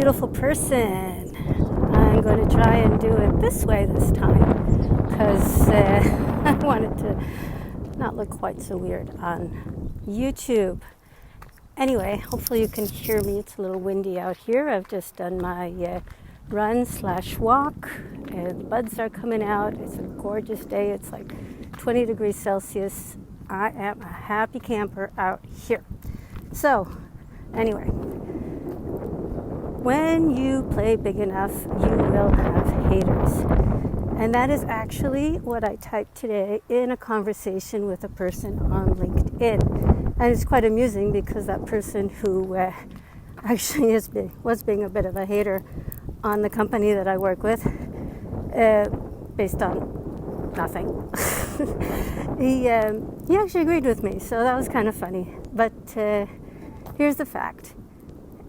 beautiful person. I'm going to try and do it this way this time because I wanted to not look quite so weird on YouTube. Anyway, hopefully you can hear me. It's a little windy out here. I've just done my run/walk and the buds are coming out. It's a gorgeous day. It's like 20 degrees Celsius. I am a happy camper out here. So, anyway, when you play big enough, you will have haters. And that is actually what I typed today in a conversation with a person on LinkedIn. And it's quite amusing because that person who actually was being a bit of a hater on the company that I work with, based on nothing. He actually agreed with me, so that was kind of funny. But here's the fact.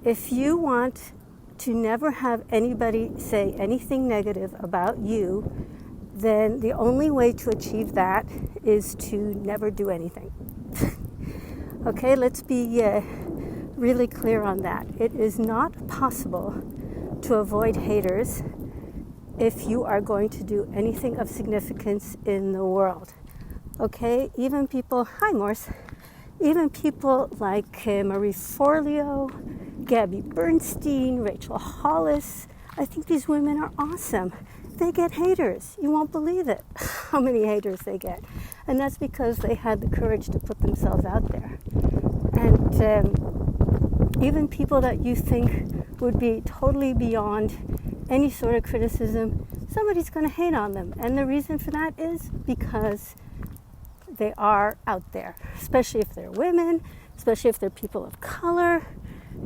If you want to never have anybody say anything negative about you, then the only way to achieve that is to never do anything. Okay, let's be really clear on that. It is not possible to avoid haters if you are going to do anything of significance in the world. Okay, even people, hi Morse, even people like Marie Forleo, Gabby Bernstein, Rachel Hollis, I think these women are awesome. They get haters. You won't believe it, how many haters they get. And that's because they had the courage to put themselves out there. And even people that you think would be totally beyond any sort of criticism, somebody's going to hate on them. And the reason for that is because they are out there, especially if they're women, especially if they're people of color.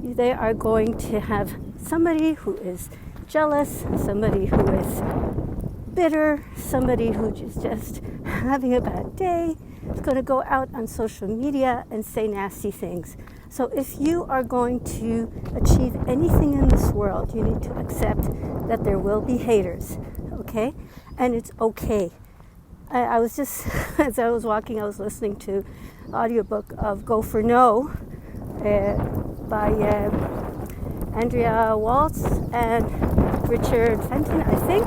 They are going to have somebody who is jealous, somebody who is bitter, somebody who is just having a bad day, is going to go out on social media and say nasty things. So if you are going to achieve anything in this world, you need to accept that there will be haters, okay? And it's okay. I was just, as I was walking, I was listening to the audiobook of Go For No by Andrea Waltz and Richard Fenton, I think.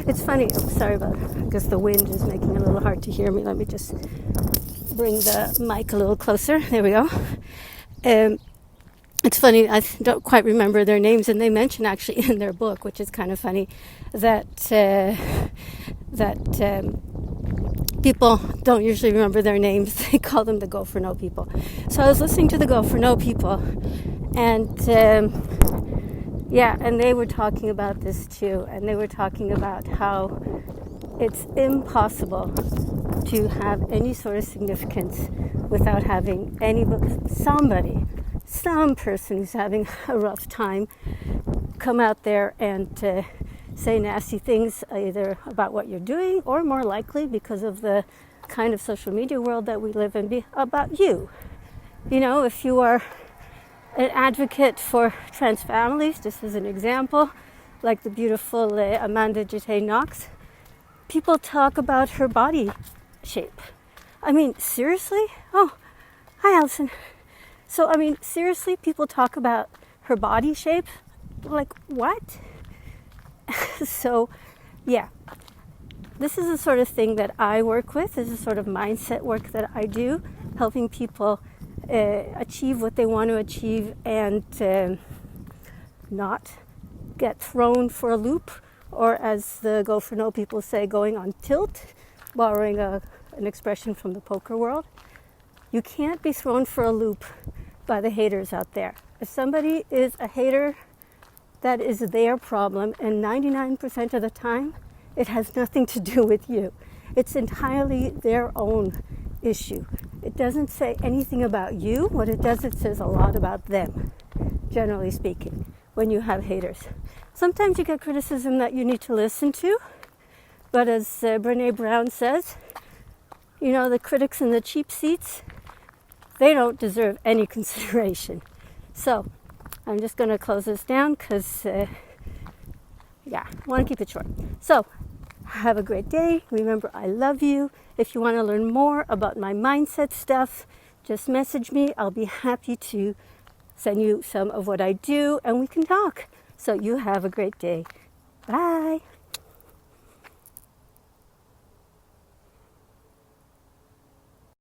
It's funny, sorry about it. I guess the wind is making it a little hard to hear me. Let me just bring the mic a little closer. There we go. It's funny, I don't quite remember their names, and they mention actually in their book, which is kind of funny, that people don't usually remember their names. They call them the Go For No people. So I was listening to the Go For No people, and and they were talking about this too, and they were talking about how it's impossible to have any sort of significance without having some person who's having a rough time come out there and say nasty things either about what you're doing or more likely because of the kind of social media world that we live in about you. You know, if you are an advocate for trans families, just as an example, like the beautiful Amanda Jete Knox, people talk about her body shape. I mean, seriously? Oh, hi Allison. So, I mean, seriously, people talk about her body shape? Like, what? So, yeah. This is the sort of thing that I work with. This is the sort of mindset work that I do, helping people achieve what they want to achieve and not get thrown for a loop, or as the Go For No people say, going on tilt, borrowing an expression from the poker world. You can't be thrown for a loop by the haters out there. If somebody is a hater, that is their problem, and 99% of the time, it has nothing to do with you. It's entirely their own issue. It doesn't say anything about you. What it does, it says a lot about them, generally speaking, when you have haters. Sometimes you get criticism that you need to listen to, but as Brené Brown says, you know, the critics in the cheap seats, they don't deserve any consideration. So I'm just going to close this down because, I want to keep it short. So have a great day. Remember, I love you. If you want to learn more about my mindset stuff, just message me. I'll be happy to send you some of what I do, and we can talk. So you have a great day. Bye.